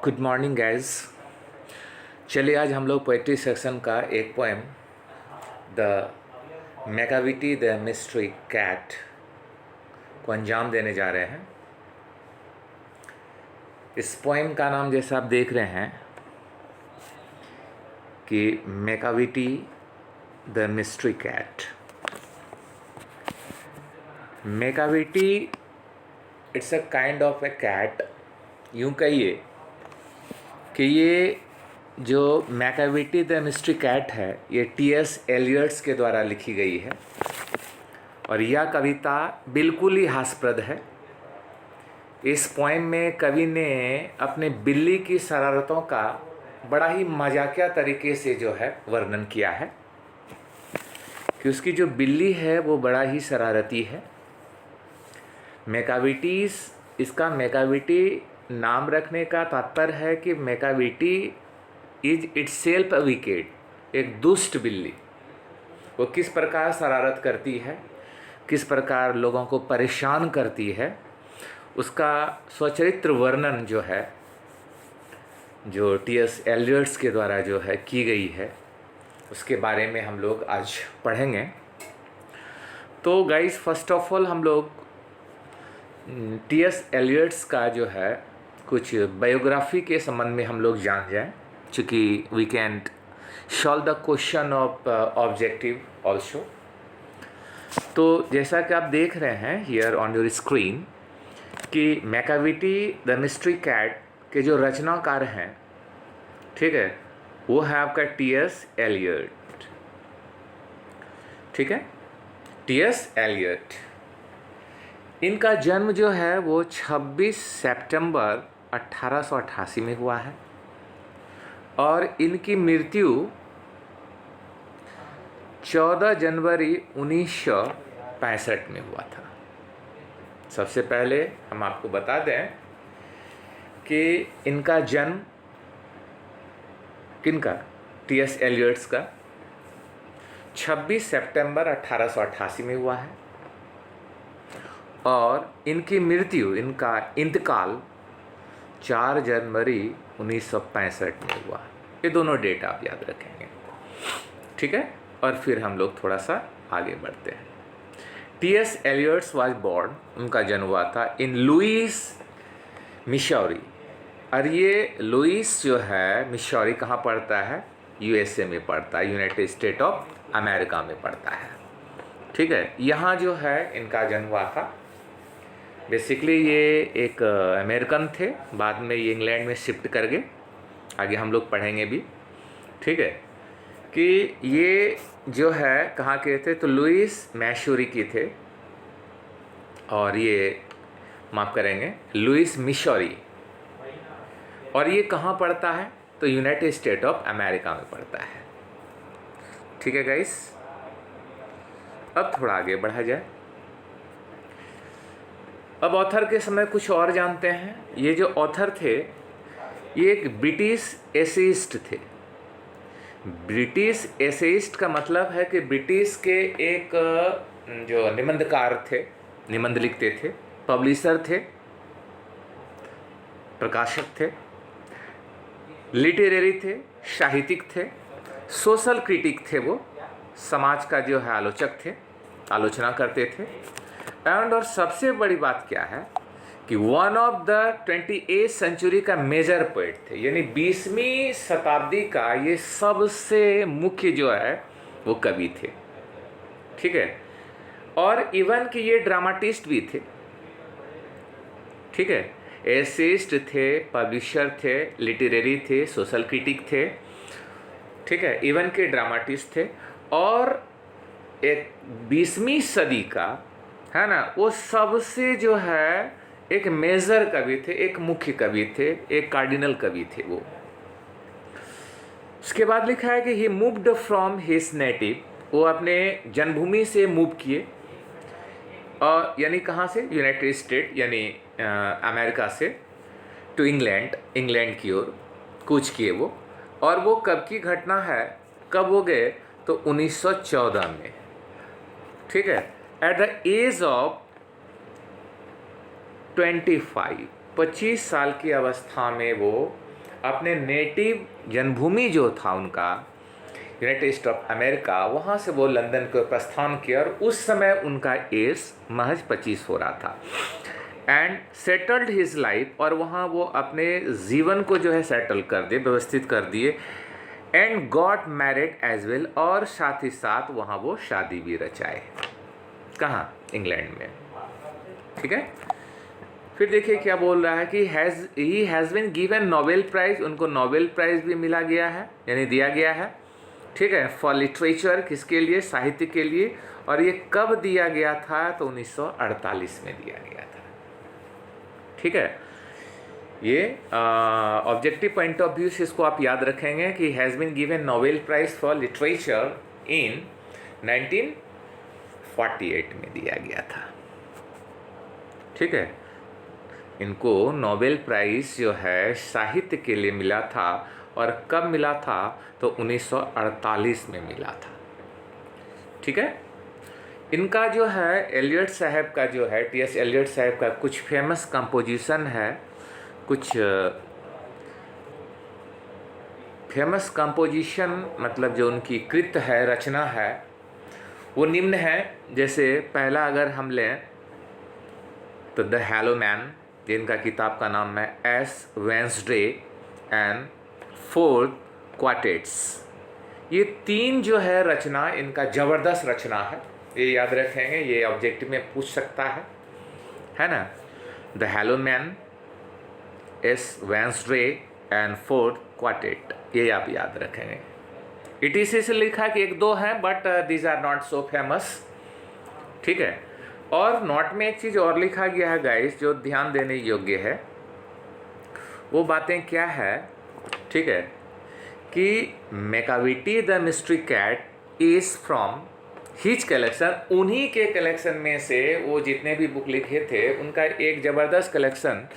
Good morning guys. चलिए आज हम लोग पोएट्री सेक्शन का एक poem the Macavity the mystery cat को अंजाम देने जा रहे हैं। इस पोएम का नाम जैसा आप देख रहे हैं कि Macavity the mystery cat. Macavity it's a kind of a cat. यूँ कहिए कि ये जो मैकाविटी द मिस्ट्री कैट है ये टी.एस. एलियट्स के द्वारा लिखी गई है और यह कविता बिल्कुल ही हास्यप्रद है। इस पोएम में कवि ने अपने बिल्ली की शरारतों का बड़ा ही मजाकिया तरीके से जो है वर्णन किया है कि उसकी जो बिल्ली है वो बड़ा ही शरारती है। मैकाविटीज़, इसका मैकाविटी नाम रखने का तात्पर्य है कि Macavity is itself a wicket, एक दुष्ट बिल्ली। वो किस प्रकार शरारत करती है, किस प्रकार लोगों को परेशान करती है, उसका स्वचरित्र वर्णन जो है, जो टी.एस. एलियट्स के द्वारा जो है की गई है, उसके बारे में हम लोग आज पढ़ेंगे। तो गाइस, फर्स्ट ऑफ ऑल हम लोग टी.एस. एलियट्स का जो है कुछ बायोग्राफी के संबंध में हम लोग जान जाएं, चूँकि we can solve the question of objective also. तो जैसा कि आप देख रहे हैं हियर ऑन योर स्क्रीन कि मैकाविटी द मिस्ट्री कैट के जो रचनाकार हैं, ठीक है, वो है आपका टी.एस. एलियट। ठीक है, टी.एस. एलियट। इनका जन्म जो है वो 26 सितंबर 1888 में हुआ है और इनकी मृत्यु 14 जनवरी 1965 में हुआ था। सबसे पहले हम आपको बता दें कि इनका जन्म किनका, टी.एस. एलियट्स का 26 सितंबर 1888 में हुआ है और इनकी मृत्यु, इनका इंतकाल 4 जनवरी 1965 में हुआ। ये दोनों डेट आप याद रखेंगे, ठीक है। और फिर हम लोग थोड़ा सा आगे बढ़ते हैं। टी.एस. एलियट्स वाज बोर्न, उनका जन्म हुआ था इन लुइस, मिसौरी। और ये लुइस जो है मिसौरी कहाँ पड़ता है, यूएसए में पड़ता है, यूनाइटेड स्टेट ऑफ अमेरिका में पड़ता है, ठीक है। यहाँ जो है इनका जन्म हुआ था। बेसिकली ये एक अमेरिकन थे, बाद में ये इंग्लैंड में शिफ्ट कर गए, आगे हम लोग पढ़ेंगे भी, ठीक है। कि ये जो है कहाँ के थे, तो लुइस मैसूरी की थे और ये माफ़ करेंगे लुइस मिसौरी। और ये कहाँ पड़ता है, तो यूनाइटेड स्टेट ऑफ अमेरिका में पड़ता है, ठीक है गाइस। अब थोड़ा आगे बढ़ा जाए। अब ऑथर के समय कुछ और जानते हैं। ये जो ऑथर थे ये एक ब्रिटिश एसेइस्ट थे। ब्रिटिश एसेइस्ट का मतलब है कि ब्रिटिश के एक जो निबंधकार थे, निबंध लिखते थे, पब्लिशर थे, प्रकाशक थे, लिटरेरी थे, साहित्यिक थे, सोशल क्रिटिक थे। वो समाज का जो है आलोचक थे, आलोचना करते थे। एंड और सबसे बड़ी बात क्या है कि one of the 28th century का मेजर पोएट थे, यानी 20वीं शताब्दी का ये सबसे मुख्य जो है वो कवि थे, ठीक है। और इवन कि ये ड्रामाटिस्ट भी थे, ठीक है। एसेइस्ट थे, पब्लिशर थे, लिटरेरी थे, सोशल क्रिटिक थे, ठीक है, इवन के ड्रामाटिस्ट थे। और एक 20वीं सदी का है ना, वो सबसे जो है एक मेजर कवि थे, एक मुख्य कवि थे, एक कार्डिनल कवि थे वो। उसके बाद लिखा है कि ही मूव्ड फ्रॉम हिज नेटिव, वो अपने जन्मभूमि से मूव किए, और यानी कहाँ से, यूनाइटेड स्टेट यानी अमेरिका से, टू इंग्लैंड, इंग्लैंड की ओर कूच किए वो। और वो कब की घटना है, कब हो गए, तो 1914 में, ठीक है। एट द एज ऑफ 25 साल की अवस्था में वो अपने नेटिव जन्मभूमि जो था उनका, यूनाइटेड स्टेट ऑफ अमेरिका, वहाँ से वो लंदन को प्रस्थान किया और उस समय उनका एज महज 25 हो रहा था। एंड सेटल्ड हिज लाइफ, और वहाँ वो अपने जीवन को जो है सेटल कर दिए, व्यवस्थित कर दिए। And got married as well, और साथ ही साथ वहाँ वो शादी भी रचाए। कहाँ? इंग्लैंड में। ठीक है। फिर देखिए क्या बोल रहा है कि he has been given Nobel prize, उनको नोबेल प्राइज़ भी मिला गया है, यानी दिया गया है। ठीक है, फॉर लिटरेचर, किसके लिए? साहित्य के लिए। और ये कब दिया गया था? तो 1948 में दिया गया था। ठीक है, ये ऑब्जेक्टिव पॉइंट ऑफ व्यू से इसको आप याद रखेंगे कि has been given Nobel prize for literature in 1948 में दिया गया था। ठीक है, इनको नोबेल प्राइज़ जो है साहित्य के लिए मिला था, और कब मिला था? तो 1948 में मिला था। ठीक है, इनका जो है एलियट साहब का जो है, टी एस एलियट साहब का कुछ फेमस कंपोजिशन है, कुछ फेमस कंपोजिशन मतलब जो उनकी कृत है, रचना है, वो निम्न है। जैसे पहला अगर हम लें तो द हैलो मैन, जिनका किताब का नाम है S Wednesday and fourth quartets. ये तीन जो है रचना, इनका ज़बरदस्त रचना है, ये याद रखेंगे, ये ऑब्जेक्टिव में पूछ सकता है ना। The hello man, S Wednesday and fourth quartet, ये आप याद रखेंगे। ETC से लिखा कि एक दो हैं, but these are not so famous. ठीक है, और नोट में एक चीज़ और लिखा गया है गाइस, जो ध्यान देने योग्य है। वो बातें क्या है? ठीक है, कि Macavity the mystery cat is from his collection, उन्हीं के कलेक्शन में से वो जितने भी बुक लिखे थे उनका एक ज़बरदस्त कलेक्शन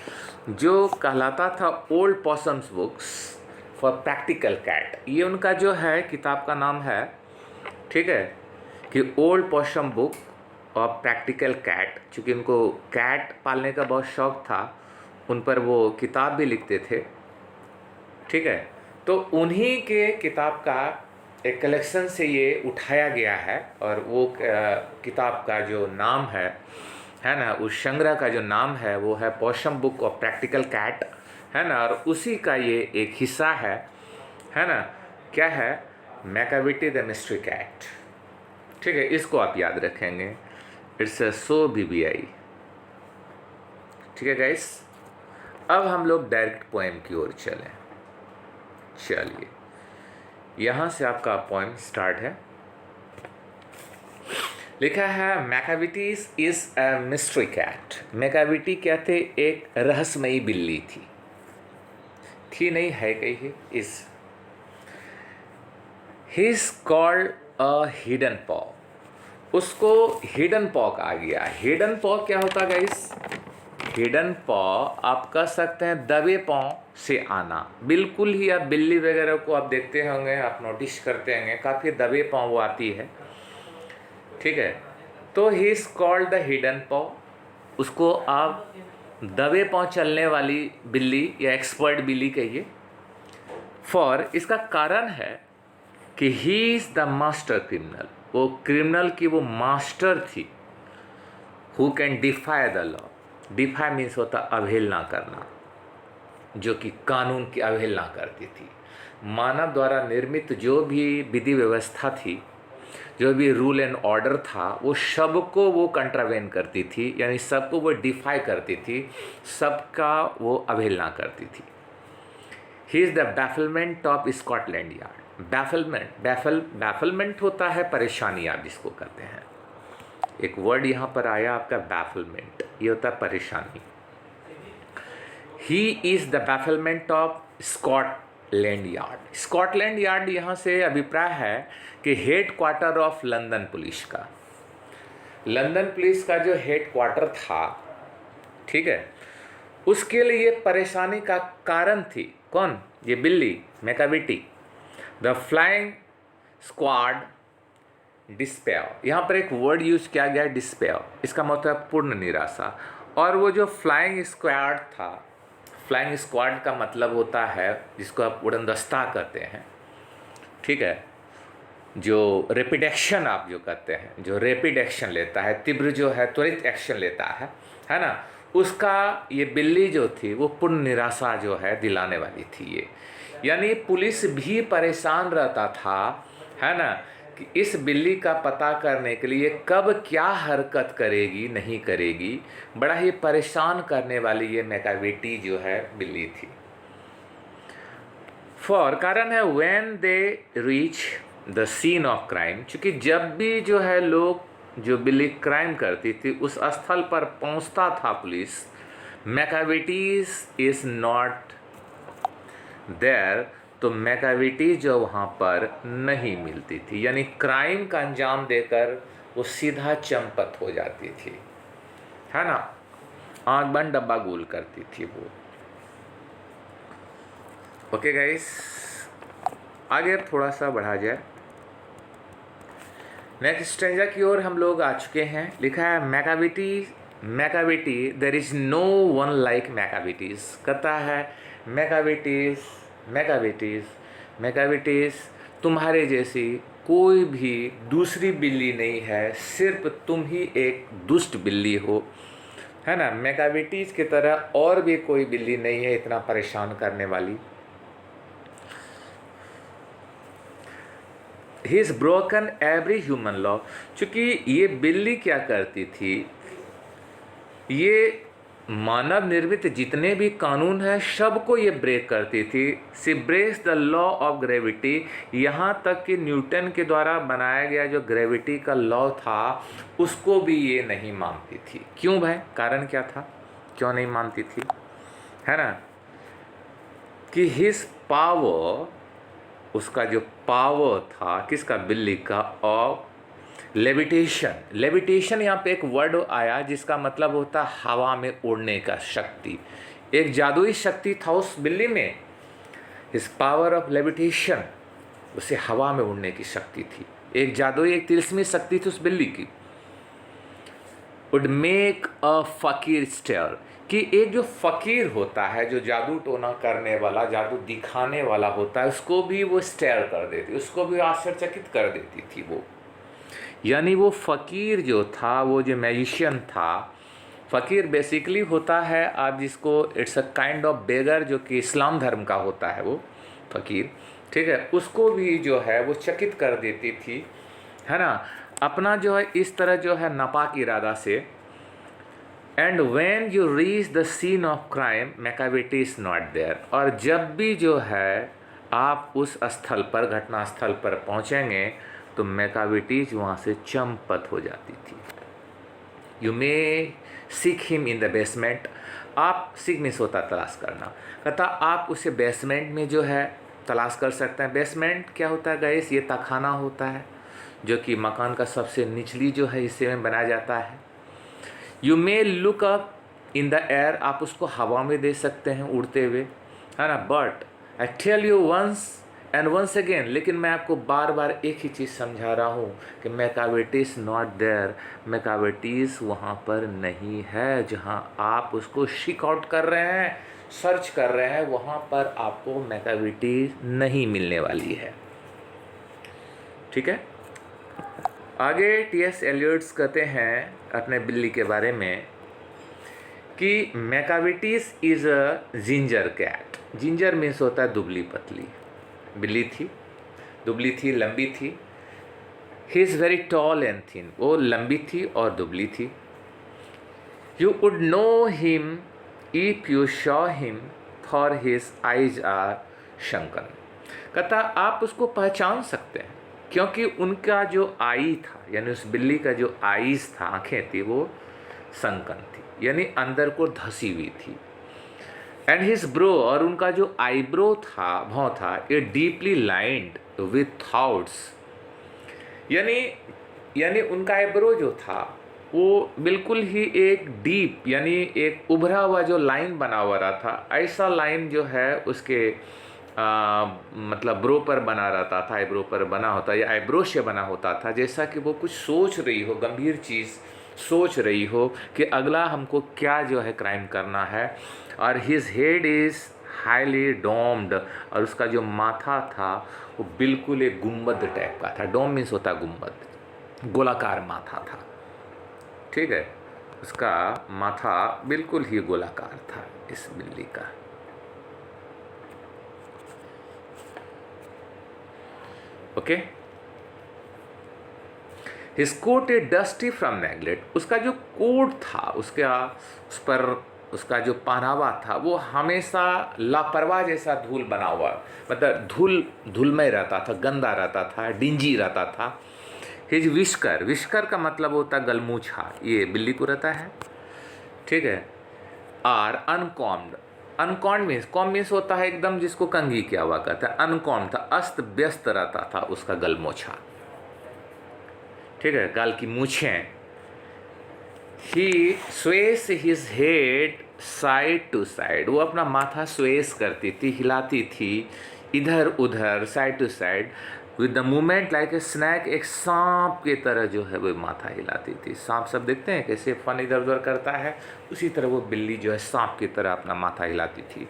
जो कहलाता था old possum's books for practical cat. ये उनका जो है किताब का नाम है। ठीक है, कि ओल्ड पॉसम बुक और प्रैक्टिकल कैट, चूँकि उनको कैट पालने का बहुत शौक़ था, उन पर वो किताब भी लिखते थे। ठीक है, तो उन्हीं के किताब का एक कलेक्शन से ये उठाया गया है, और वो किताब का जो नाम है ना, उस संग्रह का जो नाम है वो है possum book of practical cat, है ना। और उसी का ये एक हिस्सा है ना। क्या है? Macavity the mystery cat. ठीक है, इसको आप याद रखेंगे। It's a so BBI। ठीक है गाइस, अब हम लोग डायरेक्ट पोएम की ओर चलें। चलिए, यहाँ से आपका पोएम स्टार्ट है। लिखा है Macavity is a mystery cat. Macavity क्या थे? एक रहस्यमयी बिल्ली थी नहीं, है कही। Is he is called a hidden paw, उसको हिडन पॉ कहा गया। हिडन पॉ क्या होता गाइस? हिडन पॉ आप कह सकते हैं दबे पाँव से आना। बिल्कुल ही, आप बिल्ली वगैरह को आप देखते होंगे, आप नोटिस करते होंगे, काफ़ी दबे पाँव वो आती है। ठीक है, तो he is called the hidden paw, उसको आप दबे पाँव चलने वाली बिल्ली या एक्सपर्ट बिल्ली कहिए। फॉर, इसका कारण है कि he is the master criminal, वो क्रिमिनल की वो मास्टर थी। Who can defy the law, defy means होता अवहेलना करना, जो कि कानून की अवहेलना करती थी। मानव द्वारा निर्मित जो भी विधि व्यवस्था थी, जो भी रूल एंड ऑर्डर था, वो सबको वो कंट्रावेन करती थी, यानी सबको वो डिफाई करती थी, सबका वो अवहेलना करती थी। He is the bafflement of Scotland Yard. Bafflement होता है परेशानी, आप जिसको कहते हैं। एक वर्ड यहाँ पर आया आपका बैफलमेंट, ये होता है परेशानी। He is the bafflement of Scotland Yard. Scotland Yard यहाँ से अभिप्राय है कि head quarter of London police का। लंदन पुलिस का जो हेड क्वार्टर था, ठीक है, उसके लिए परेशानी का कारण थी कौन? ये बिल्ली Macavity. The flying squad despair, यहाँ पर एक वर्ड यूज किया गया डिस्पेयर, इसका मतलब पूर्ण निराशा। और वो जो फ्लाइंग स्क्वाड था, फ्लाइंग स्क्वाड का मतलब होता है जिसको आप उड़नदस्ता कहते हैं, ठीक है, जो रैपिड एक्शन आप जो कहते हैं, जो रैपिड एक्शन लेता है, तीव्र जो है त्वरित एक्शन लेता है ना, उसका ये बिल्ली जो थी वो पूर्ण निराशा जो है दिलाने वाली थी ये। यानी पुलिस भी परेशान रहता था, है ना, कि इस बिल्ली का पता करने के लिए कब क्या हरकत करेगी नहीं करेगी, बड़ा ही परेशान करने वाली ये मैकाविटी जो है बिल्ली थी। फॉर कारण है when they reach the scene of crime, चूँकि जब भी जो है लोग जो बिल्ली क्राइम करती थी उस स्थल पर पहुंचता था पुलिस, मैकाविटीज इज नॉट देयर, तो मैकाविटी जो वहाँ पर नहीं मिलती थी, यानी क्राइम का अंजाम देकर वो सीधा चंपत हो जाती थी, है ना, आँख बंद डब्बा गोल करती थी वो। ओके गाइस, आगे थोड़ा सा बढ़ा जाए, नेक्स्ट स्ट्रेंजर की ओर हम लोग आ चुके हैं। लिखा है Macavity's there is no one like Macavity's, कहता है मैकाविटीज तुम्हारे जैसी कोई भी दूसरी बिल्ली नहीं है, सिर्फ तुम ही एक दुष्ट बिल्ली हो, है ना, मैकाविटीज की तरह और भी कोई बिल्ली नहीं है इतना परेशान करने वाली। He is broken every human law, चूँकि ये बिल्ली क्या करती थी, ये मानव निर्मित जितने भी कानून हैं सबको ये ब्रेक करती थी। See breaks the law of gravity, यहाँ तक कि न्यूटन के द्वारा बनाया गया जो ग्रेविटी का लॉ था उसको भी ये नहीं मानती थी। क्यों भाई, कारण क्या था, क्यों नहीं मानती थी, है ना, कि हिज पावर, उसका जो पावर था किसका, बिल्ली का, ऑफ लेविटेशन यहाँ पे एक वर्ड आया जिसका मतलब होता है हवा में उड़ने का शक्ति। एक जादुई शक्ति था उस बिल्ली में, इस पावर ऑफ लेविटेशन, उसे हवा में उड़ने की शक्ति थी। एक जादुई, एक तिलस्मी शक्ति थी उस बिल्ली की। वुड मेक अ फकीर स्टेयर, कि एक जो फकीर होता है, जो जादू टोना करने वाला, जादू दिखाने वाला होता है, उसको भी वो स्टेयर कर देती, उसको भी आश्चर्यचकित कर देती थी वो। यानी वो फ़कीर जो था, वो जो मैजिशियन था, फ़कीर बेसिकली होता है आप जिसको, इट्स अ काइंड ऑफ बेगर, जो कि इस्लाम धर्म का होता है वो फ़कीर, ठीक है, उसको भी जो है वो चकित कर देती थी, है ना, अपना जो है इस तरह जो है नापाक इरादा से। And when you reach the scene of crime Macavity is not there, और जब भी जो है आप उस स्थल पर, घटना स्थल पर पहुँचेंगे तो मैकाविटीज वहाँ से चंपत हो जाती थी। You may seek him in the basement, आप सीख मिस होता तलाश करना, कहता आप उसे बेसमेंट में जो है तलाश कर सकते हैं। बेसमेंट क्या होता है गाइस, ये तहखाना होता है जो कि मकान का सबसे निचली जो है हिस्से में बनाया जाता है। You may look up in the air, आप उसको हवा में दे सकते हैं उड़ते हुए, है ना, but I tell you once and once again, लेकिन मैं आपको बार बार एक ही चीज़ समझा रहा हूँ कि मैकाविटीज नॉट देयर, मैकाविटीज वहाँ पर नहीं है जहाँ आप उसको सीक आउट कर रहे हैं, सर्च कर रहे हैं, वहाँ पर आपको मैकाविटीज नहीं मिलने वाली है, ठीक है। आगे टी.एस. एलियट्स कहते हैं अपने बिल्ली के बारे में कि Macavity's is a ginger cat. Ginger means होता है दुबली पतली, बिल्ली थी, दुबली थी, लंबी थी। He is very tall and thin, वो लंबी थी और दुबली थी। You would know him if you saw him for his eyes are sunken, कहता आप उसको पहचान सकते हैं क्योंकि उनका जो आई था, यानी उस बिल्ली का जो आईज था, आँखें थी, वो संकन थी, यानी अंदर को धसी हुई थी। एंड हिज ब्रो, और उनका जो आईब्रो था, भौं था, ये डीपली लाइंड विथ थॉट्स, यानी उनका आईब्रो जो था वो बिल्कुल ही एक डीप, यानी एक उभरा हुआ जो लाइन बना हुआ रहा था, ऐसा लाइन जो है उसके मतलब ब्रो पर बना रहता था, आईब्रो पर बना होता या आईब्रो से बना होता था, जैसा कि वो कुछ सोच रही हो, गंभीर चीज़ सोच रही हो कि अगला हमको क्या जो है क्राइम करना है, और his head is highly doomed, और उसका जो माथा था वो बिल्कुल एक गुम्बद टाइप का था। डोम मीन्स होता है गुम्बद, गोलाकार माथा था। ठीक है, उसका माथा बिल्कुल ही गोलाकार था इस बिल्ली का। Okay, his cot A dusty from neglect, उसका जो कोट था उसका उस पर उसका जो पहनावा था वो हमेशा लापरवाह जैसा धूल बना हुआ, मतलब धूलमय रहता था, गंदा रहता था, डिंजी रहता था। हिज विस्कर, विस्कर का मतलब होता है गलमूछा, ये बिल्ली को रहता है। ठीक है, आर अनकॉम्ड, अनकॉम्ड मीन्स, कॉम मीन्स होता है एकदम जिसको कंघी किया हुआ कहता है, अनकॉम्ड था, अस्त व्यस्त रहता था उसका गलमोछा। ठीक है, गाल की मूछें। He sways his head side to side, वो अपना माथा स्वेस करती थी, हिलाती थी इधर उधर, side to side, with the movement like a snake, एक सांप की तरह जो है वो माथा हिलाती थी। सांप सब देखते हैं कैसे फन इधर उधर करता है, उसी तरह वो बिल्ली जो है सांप की तरह अपना माथा हिलाती थी।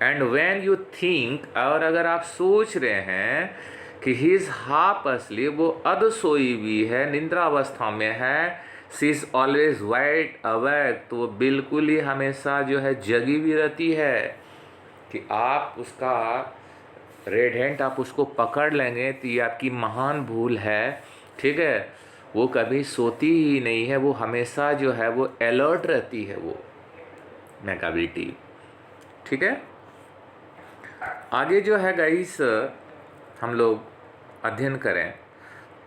एंड व्हेन यू थिंक, और अगर आप सोच रहे हैं कि ही इज़ हाफ असलीप, वो अध सोई भी है, निंद्रावस्था में है, she is always wide awake, तो वो बिल्कुल ही हमेशा जो है जगी भी रहती है कि आप उसका रेड हैंड आप उसको पकड़ लेंगे तो ये आपकी महान भूल है। ठीक है, वो कभी सोती ही नहीं है, वो हमेशा जो है वो अलर्ट रहती है वो मैकाबिलिटी। ठीक है, आगे जो है गाइस हम लोग अध्ययन करें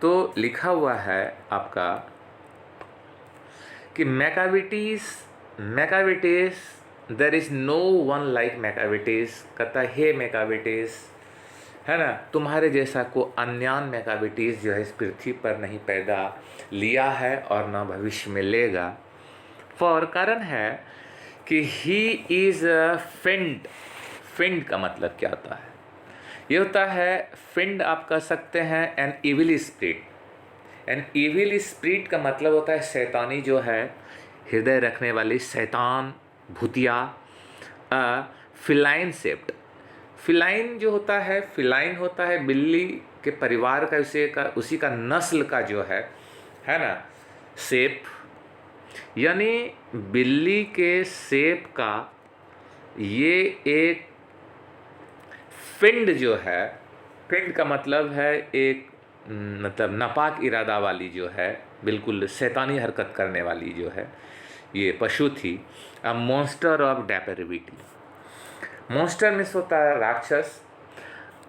तो लिखा हुआ है आपका कि Macavity's there is no one like Macavity's, कहता हे मैकाविटीज, है ना, तुम्हारे जैसा को अन्यान मैकाविटीज जो है इस पृथ्वी पर नहीं पैदा लिया है और न भविष्य में लेगा। फॉर कारण है कि ही इज़ फिंड, फिंड का मतलब क्या होता है, ये होता है फिंड आप कह सकते हैं an evil spirit. An evil spirit का मतलब होता है शैतानी जो है, हृदय रखने वाली शैतान, भूतिया, फिलाइन शेप्ड। फिलाइन जो होता है, फिलाइन होता है बिल्ली के परिवार का, उसी का नस्ल का जो है ना, शेप, यानी बिल्ली के शेप का ये एक फिंड जो है, फिंड का मतलब है एक मतलब नापाक इरादा वाली जो है, बिल्कुल शैतानी हरकत करने वाली जो है ये पशु थी। A monster of depravity, monster means होता है राक्षस,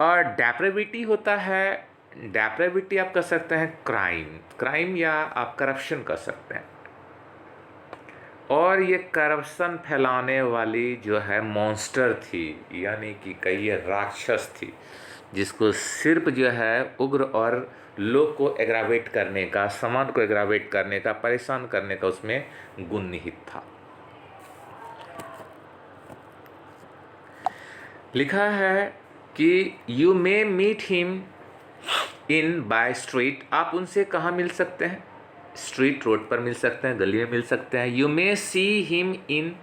और डेप्रेविटी होता है, डेप्रेविटी आप कह सकते हैं क्राइम, क्राइम या आप करप्शन कर सकते हैं। और ये करप्शन फैलाने वाली जो है मॉन्स्टर थी, यानी कि कहिए राक्षस थी, जिसको सिर्फ जो है उग्र और लोग को एग्रावेट करने का, समाज को एग्रावेट करने का, परेशान करने का उसमें गुण निहित था। लिखा है कि you may meet him in by street, आप उनसे कहाँ मिल सकते हैं, स्ट्रीट रोड पर मिल सकते हैं, गली में मिल सकते हैं। You may see him in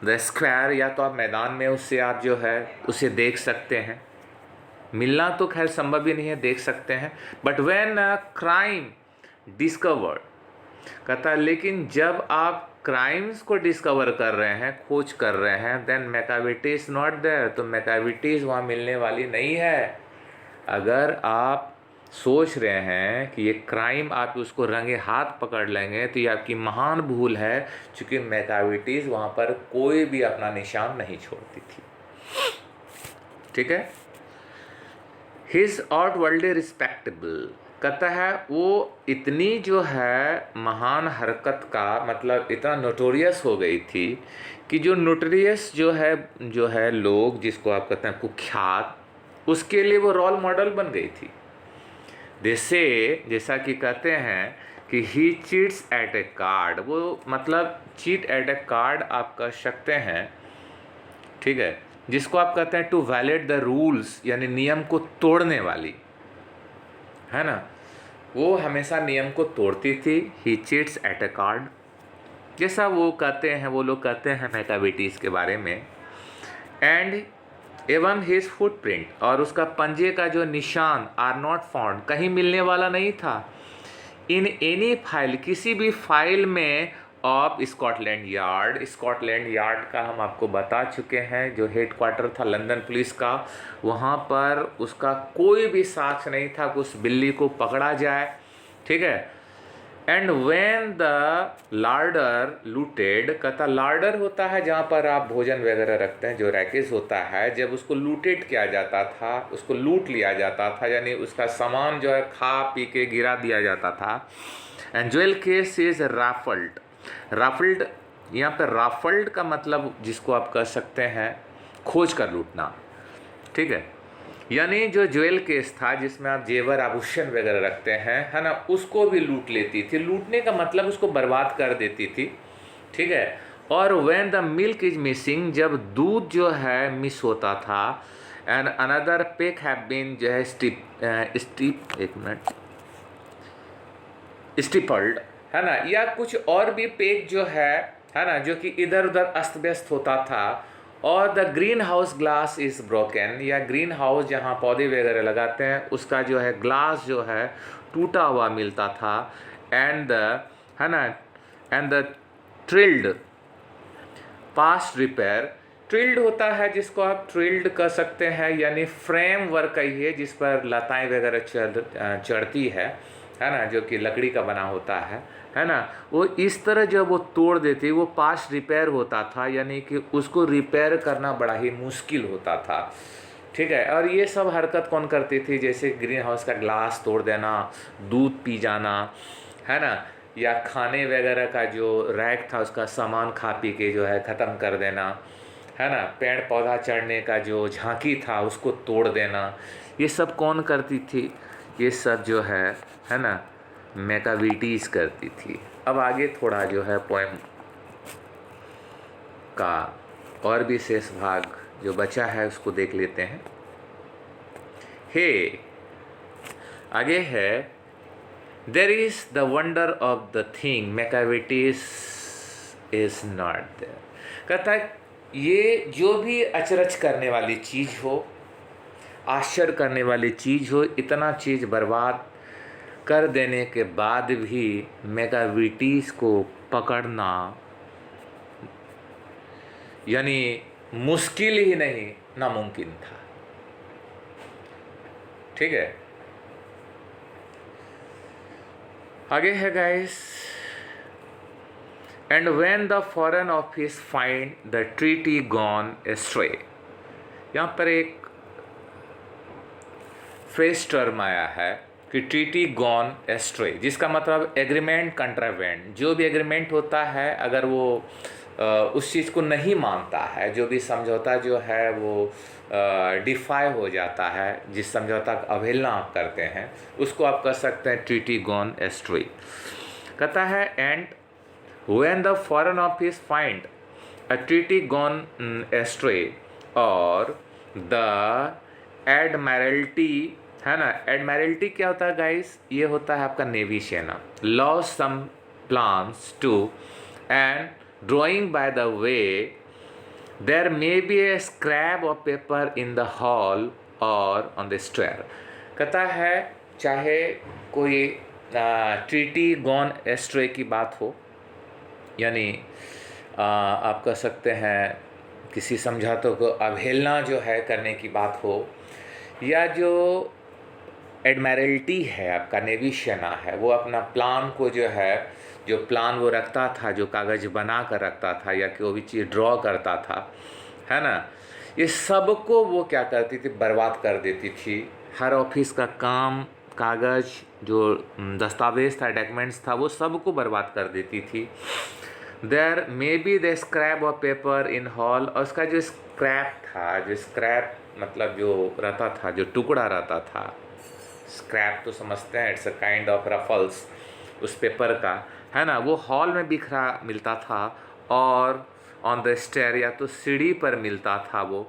the square, या तो आप मैदान में उससे आप जो है उसे देख सकते हैं, मिलना तो खैर संभव ही नहीं है, देख सकते हैं। बट व्हेन क्राइम डिस्कवर्ड, कहता है लेकिन जब आप क्राइम्स को डिस्कवर कर रहे हैं, खोज कर रहे हैं, then Macavity is not there, तो मैकाविटीज वहाँ मिलने वाली नहीं है। अगर आप सोच रहे हैं कि ये क्राइम आप उसको रंगे हाथ पकड़ लेंगे तो ये आपकी महान भूल है, क्योंकि मैकाविटीज वहाँ पर कोई भी अपना निशान नहीं छोड़ती थी। ठीक है, हिज आउटवर्ल्डली रिस्पेक्टेबल, कहता है वो इतनी जो है महान हरकत का मतलब इतना नोटोरियस हो गई थी कि जो नोटोरियस जो है लोग जिसको आप कहते हैं कुख्यात, उसके लिए वो रोल मॉडल बन गई थी। जैसे जैसा कि कहते हैं कि ही चीट्स एट ए कार्ड, वो मतलब चीट एट ए कार्ड आप कह सकते हैं। ठीक है, जिसको आप कहते हैं टू वायलेट द रूल्स, यानी नियम को तोड़ने वाली, है ना, वो हमेशा नियम को तोड़ती थी। ही चीट्स एट ए कार्ड। जैसा वो कहते हैं, वो लोग कहते हैं मैकाविटीज़ के बारे में। एंड एवन हिज फुटप्रिंट, और उसका पंजे का जो निशान आर नॉट फाउंड, कहीं मिलने वाला नहीं था। इन एनी फाइल, किसी भी फाइल में of Scotland Yard. Scotland yard का हम आपको बता चुके हैं, जो हेड क्वार्टर था लंदन पुलिस का, वहाँ पर उसका कोई भी साक्ष्य नहीं था कि उस बिल्ली को पकड़ा जाए। ठीक है। एंड व्हेन द लार्डर लूटेड, कहता लार्डर होता है जहाँ पर आप भोजन वगैरह रखते हैं, जो रैकेज होता है, जब उसको लूटेड किया जाता था, उसको लूट लिया जाता था, यानी उसका सामान जो है खा पी के गिरा दिया जाता था। And jewel case is rifled. Rifled, यहाँ पर राफल्ड का मतलब जिसको आप कह सकते हैं खोज कर लूटना। ठीक है। यानी जो ज्वेल केस था जिसमें आप जेवर आभूषण वगैरह रखते हैं, है ना, उसको भी लूट लेती थी। लूटने का मतलब उसको बर्बाद कर देती थी। ठीक है। और when the milk is missing, जब दूध जो है मिस होता था, and another peke have been जो है स्टिपल्ड, है ना, या कुछ और भी पेक जो है ना, जो कि इधर उधर अस्त व्यस्त होता था। और the green house glass is broken, या ग्रीन हाउस जहाँ पौधे वगैरह लगाते हैं उसका जो है ग्लास जो है टूटा हुआ मिलता था। एंड द, है ना, and the trilled past repair. Trilled होता है जिसको आप ट्रिल्ड कर सकते हैं, यानी फ्रेम वर्क कहिए, जिस पर लताएं वगैरह चढ़ती है ना, जो कि लकड़ी का बना होता है ना, वो इस तरह जब वो तोड़ देती, वो पास्ट रिपेयर होता था, यानी कि उसको रिपेयर करना बड़ा ही मुश्किल होता था। ठीक है। और ये सब हरकत कौन करती थी, जैसे ग्रीन हाउस का ग्लास तोड़ देना, दूध पी जाना, है ना, या खाने वगैरह का जो रैक था उसका सामान खा पी के जो है ख़त्म कर देना, है ना, पेड़ पौधा चढ़ने का जो झांकी था उसको तोड़ देना, ये सब कौन करती थी, ये सब जो है ना, मैकाविटीज़ करती थी। अब आगे थोड़ा जो है पोएम का और भी शेष भाग जो बचा है उसको देख लेते हैं। हे, आगे है, there is the wonder of the thing Macavity's is not there. कहता है ये जो भी अचरज करने वाली चीज़ हो, आश्चर्य करने वाली चीज़ हो, इतना चीज़ बर्बाद कर देने के बाद भी मैकाविटीज को पकड़ना यानी मुश्किल ही नहीं, नामुमकिन था। ठीक है। आगे है guys, and when the foreign office find the treaty gone ashtray. यहाँ पर एक फ्रेश टर्म आया है कि ट्रीटी गॉन एस्ट्रे, जिसका मतलब एग्रीमेंट कंट्रावेंट। जो भी एग्रीमेंट होता है, अगर वो उस चीज़ को नहीं मानता है, जो भी समझौता जो है वो डिफाई हो जाता है, जिस समझौता का अवहेलना आप करते हैं, उसको आप कह सकते हैं ट्रीटी गॉन एस्ट्रे। कहता है and when the foreign office find a treaty gone ashtray, और द एडमिरल्टी, है ना, एडमिरल्टी क्या होता है गाइस, ये होता है आपका नेवी सेना, loss some plans to and drawing by the way, there may be a scrap of paper in the hall or on the stair. कहता है चाहे कोई ट्रीटी गॉन एस्ट्रे की बात हो, यानी आप कह सकते हैं किसी समझौतों को अवहेलना जो है करने की बात हो, या जो एडमिरल्टी है आपका नेवी सेना है, वो अपना प्लान को जो है, जो प्लान वो रखता था, जो कागज़ बना कर रखता था, या कोई भी चीज़ ड्रॉ करता था, है ना, ये सब को वो क्या करती थी, बर्बाद कर देती थी। हर ऑफिस का काम, कागज़, जो दस्तावेज था, डॉक्यूमेंट्स था, वो सब को बर्बाद कर देती थी। There may be the scrap of paper in hall, और उसका जो स्क्रैप था, जो स्क्रैप मतलब जो रहता था, जो टुकड़ा रहता था, स्क्रैप तो समझते हैं, it's a kind of ruffles उस पेपर का, है ना, वो हॉल में बिखरा मिलता था, और ऑन द स्टेयर या तो सीढ़ी पर मिलता था वो,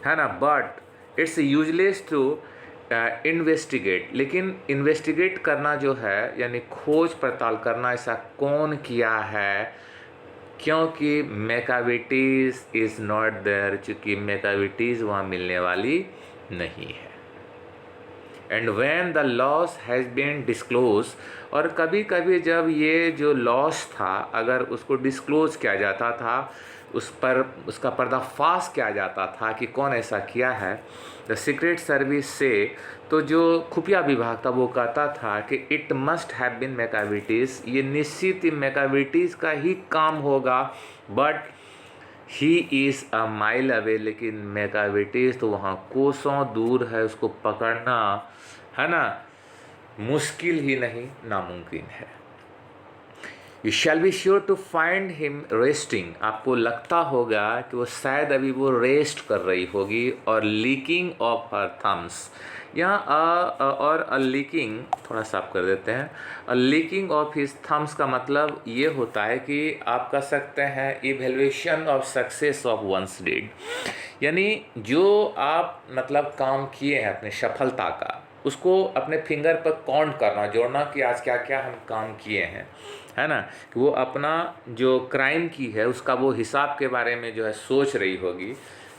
है ना, but it's useless to investigate. लेकिन इन्वेस्टिगेट करना जो है, यानी खोज पड़ताल करना, ऐसा कौन किया है, क्योंकि मैकाविटीज़ इज़ नॉट देयर, चूँकि मैकाविटीज़ वहाँ मिलने वाली नहीं है। And when the loss has been disclose, और कभी कभी जब ये जो लॉस था अगर उसको डिस्क्लोज किया जाता था, उस पर उसका पर्दाफाश किया जाता था कि कौन ऐसा किया है, द सीक्रेट सर्विस से, तो जो खुफिया विभाग था वो कहता था कि इट मस्ट हैव बीन मैकाविटीज़, ये निश्चित ही मैकाविटीज़ का ही काम होगा, but he is a mile away, लेकिन मैकाविटीज़ तो वहाँ कोसों दूर है, उसको पकड़ना है ना मुश्किल ही नहीं नामुमकिन है। You shall be sure to find him resting, आपको लगता होगा कि वो शायद अभी वो रेस्ट कर रही होगी, और लीकिंग ऑफ हर थम्स, यहाँ और अ लीकिंग थोड़ा साफ कर देते हैं, अ लीकिंग ऑफ हिज थम्स का मतलब ये होता है कि आप कह सकते हैं evaluation of success of once deed, यानी जो आप मतलब काम किए हैं अपने सफलता का, उसको अपने फिंगर पर काउंट करना, जोड़ना कि आज क्या क्या हम काम किए हैं, है ना, कि वो अपना जो क्राइम की है उसका वो हिसाब के बारे में जो है सोच रही होगी,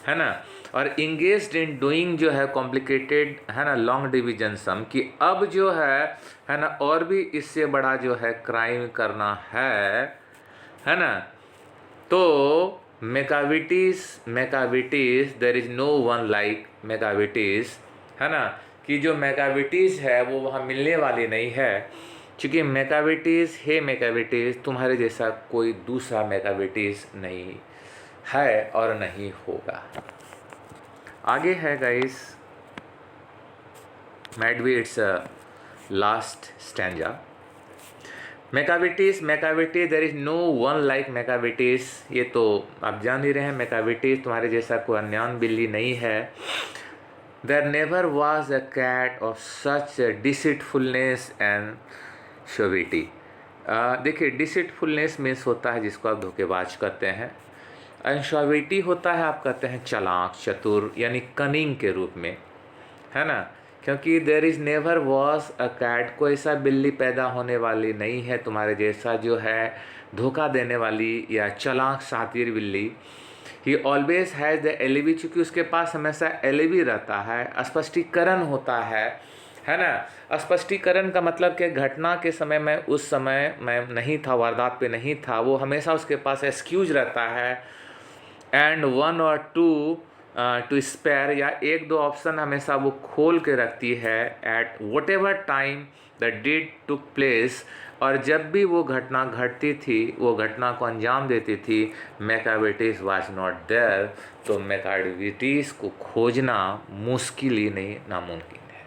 है ना, और इंगेज्ड इन डूइंग जो है कॉम्प्लिकेटेड, है ना, लॉन्ग डिवीजन सम, कि अब जो है ना, और भी इससे बड़ा जो है क्राइम करना है ना, तो Macavity's there is no one like Macavity's, है ना, कि जो मैकाविटीज़ है वो वहाँ मिलने वाली नहीं है, क्योंकि मैकाविटीज़ है, मैकाविटीज़ तुम्हारे जैसा कोई दूसरा मैकाविटीज़ नहीं है और नहीं होगा। आगे है guys, might be it's a last stanza. Macavity's there is no one like Macavity's, ये तो आप जान ही रहे हैं, मैकाविटीज़ तुम्हारे जैसा कोई अन्यान बिल्ली नहीं है। There never was a cat of such deceitfulness and suavity. देखिए, डिसीटफुलनेस मीन्स होता है जिसको आप धोखेबाज कहते हैं, एंड शोविटी होता है आप कहते हैं चालाक, चतुर, यानी कनिंग के रूप में, है ना, क्योंकि there is never was a cat, कोई ऐसा बिल्ली पैदा होने वाली नहीं है तुम्हारे जैसा जो है धोखा देने वाली या चालाक शातिर बिल्ली। ही ऑलवेज हैज़ द एलिबी, चूँकि उसके पास हमेशा एलिबी रहता है, स्पष्टीकरण होता है ना। स्पष्टीकरण का मतलब कि घटना के समय में उस समय मैं नहीं था, वारदात पे नहीं था, वो हमेशा उसके पास एक्सक्यूज रहता है, एंड वन और टू स्पेयर, या एक दो ऑप्शन हमेशा वो खोल के रखती है, at whatever time the deed took place, और जब भी वो घटना घटती थी, वो घटना को अंजाम देती थी, मैकाविटीज़ वाज नॉट देयर, तो मैकाविटीज़ को खोजना मुश्किल ही नहीं नामुमकिन है।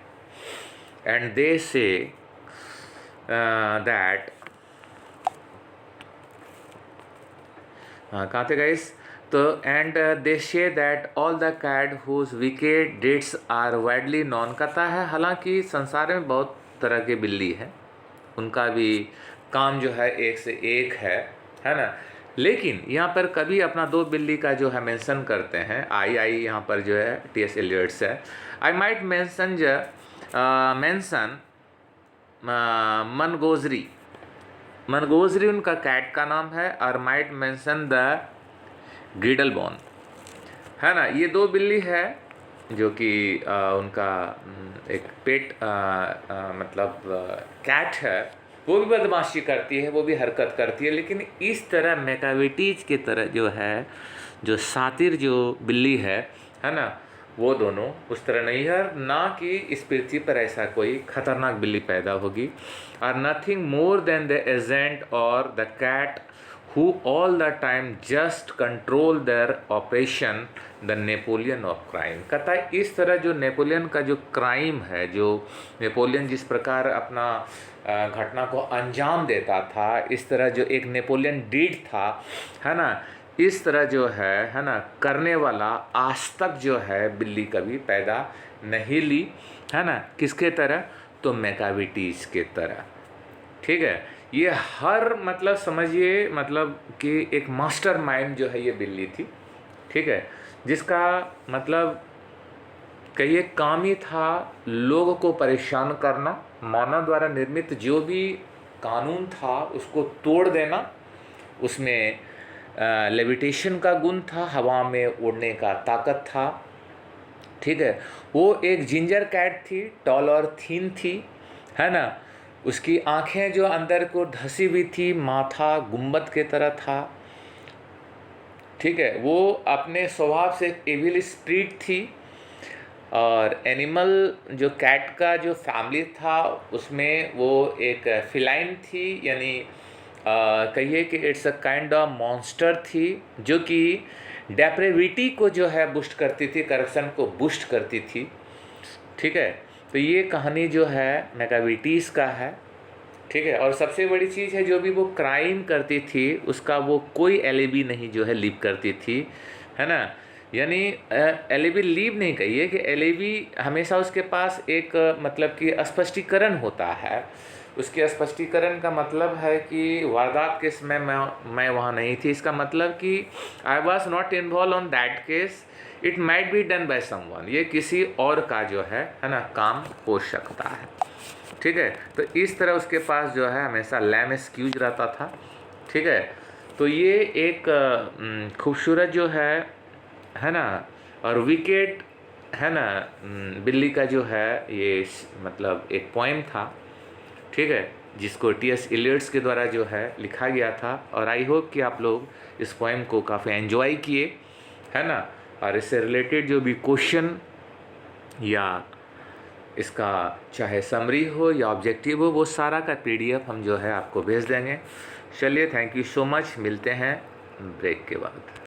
एंड दे से दैट, कहाँ थे गाइस, तो and they say that all the cat whose wicked deeds are widely known, कहता है हालांकि संसार में बहुत तरह के बिल्ली हैं, उनका भी काम जो है एक से एक है ना, लेकिन यहाँ पर कभी अपना दो बिल्ली का जो है मेंशन करते हैं, आई यहाँ पर जो है टी.एस. एलियट्स है, आई माइट मेंशन मनगोजरी उनका कैट का नाम है, और माइट मेंशन द ग्रिडलबोन, है ना, ये दो बिल्ली है जो कि उनका एक पेट मतलब कैट है, वो भी बदमाशी करती है, वो भी हरकत करती है, लेकिन इस तरह मैकाविटीज़ की तरह जो है, जो शातिर जो बिल्ली है ना, वो दोनों उस तरह नहीं है, ना कि इस पृथ्वी पर ऐसा कोई खतरनाक बिल्ली पैदा होगी, और nothing more than the agent और the cat who all the time just control their operation, the Napoleon of crime। कहता है इस तरह जो नेपोलियन का जो क्राइम है, जो नेपोलियन जिस प्रकार अपना घटना को अंजाम देता था, इस तरह जो एक नेपोलियन डीड था, है ना, इस तरह जो है ना, करने वाला आज तक जो है बिल्ली कभी पैदा नहीं ली, है ना, किसके तरह, तो मैकाविटीज़ के तरह, ठीक है। ये हर मतलब समझिए मतलब कि एक मास्टर माइंड जो है ये बिल्ली थी, ठीक है, जिसका मतलब कई काम ही था लोगों को परेशान करना, मानव द्वारा निर्मित जो भी कानून था उसको तोड़ देना, उसमें लेविटेशन का गुण था, हवा में उड़ने का ताकत था, ठीक है। वो एक जिंजर कैट थी, टॉल और थीन थी, है ना। उसकी आंखें जो अंदर को धसी हुई थी, माथा गुम्बद के तरह था, ठीक है। वो अपने स्वभाव से एविल स्पिरिट थी। और एनिमल जो कैट का जो फैमिली था उसमें वो एक फिलाइन थी, यानी कहिए कि it's a kind of monster थी, जो कि डेप्रेविटी को जो है बूस्ट करती थी, करप्शन को बूस्ट करती थी, ठीक है। तो ये कहानी जो है मेगाविटीज़ का है, ठीक है। और सबसे बड़ी चीज़ है, जो भी वो क्राइम करती थी उसका वो कोई एलिबी नहीं जो है लीव करती थी, है ना। यानी एलिबी लीव नहीं कहिए कि एलिबी हमेशा उसके पास एक मतलब कि स्पष्टीकरण होता है। उसके स्पष्टीकरण का मतलब है कि वारदात के समय मैं वहाँ नहीं थी, इसका मतलब कि I was not involve on that case, it might be done by someone, ये किसी और का जो है ना काम हो सकता है, ठीक है। तो इस तरह उसके पास जो है हमेशा लैम एक्सक्यूज रहता था, ठीक है। तो ये एक खूबसूरत जो है ना, और विकेट है ना, बिल्ली का जो है ये मतलब एक पोएम था, ठीक है, जिसको टी.एस. इलियट्स के द्वारा जो है लिखा गया था। और आई होप कि आप लोग इस पोएम को काफ़ी एंजॉय किए, है ना। और इससे रिलेटेड जो भी क्वेश्चन या इसका चाहे समरी हो या ऑब्जेक्टिव हो, वो सारा का PDF हम जो है आपको भेज देंगे। चलिए, थैंक यू सो मच, मिलते हैं ब्रेक के बाद।